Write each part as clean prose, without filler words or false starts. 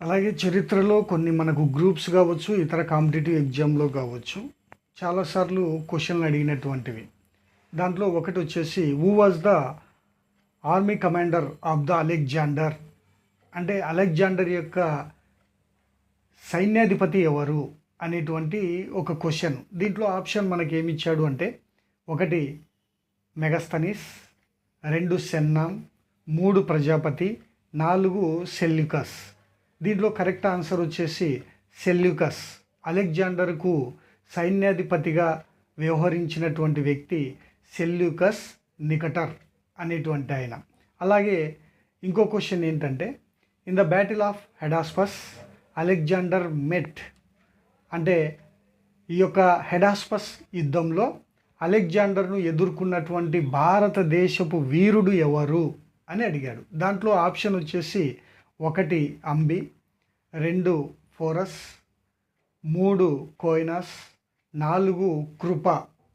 అలాగే చరిత్రలో కొన్ని మనకు గ్రూప్స్ కావచ్చు, ఇతర కాంపిటేటివ్ ఎగ్జామ్‌లో కావచ్చు, చాలాసార్లు క్వెషన్‌లు అడిగినటువంటివి. దాంట్లో ఒకటి వచ్చేసి who was the army commander of the Alexander? అంటే అలెగ్జాండర్ యొక్క సైన్యాధిపతి ఎవరు అనేటువంటి ఒక క్వెషన్. దీంట్లో ఆప్షన్ మనకేమి ఇచ్చాడు అంటే 1 మెగస్తనీస్, 2 సెన్నాం, 3 ప్రజాపతి, 4 సెల్యూకస్. దీంట్లో కరెక్ట్ ఆన్సర్ వచ్చేసి సెల్యూకస్. అలెగ్జాండర్కు సైన్యాధిపతిగా వ్యవహరించినటువంటి వ్యక్తి సెల్యూకస్ నికటర్ అనేటువంటి ఆయన. అలాగే ఇంకో క్వశ్చన్ ఏంటంటే in the battle of Hydaspes Alexander met, అంటే ఈ యొక్క హెడాస్పస్ యుద్ధంలో అలెగ్జాండర్ను ఎదుర్కొన్నటువంటి భారతదేశపు వీరుడు ఎవరు అని అడిగాడు. దాంట్లో ఆప్షన్ వచ్చేసి 1 అంబి, 2 ఫోరస్, 3 కోయినస్, 4 కృప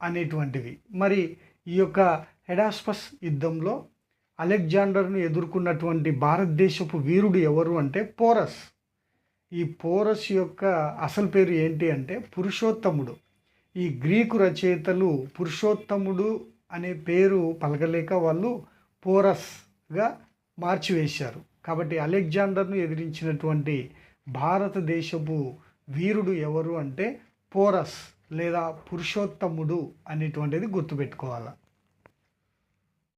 అనేటువంటివి. మరి ఈ యొక్క హెడాస్పస్ యుద్ధంలో అలెగ్జాండర్ను ఎదుర్కొన్నటువంటి భారతదేశపు వీరుడు ఎవరు అంటే పోరస్. ఈ పోరస్ యొక్క అసలు పేరు ఏంటి అంటే పురుషోత్తముడు. ఈ గ్రీకు రచయితలు పురుషోత్తముడు అనే పేరు పలకలేక వాళ్ళు పోరస్గా మార్చివేశారు. కాబట్టి అలెగ్జాండర్ను ఎదిరించినటువంటి భారతదేశపు వీరుడు ఎవరు అంటే పోరస్ లేదా పురుషోత్తముడు అనేటువంటిది గుర్తుపెట్టుకోవాలి.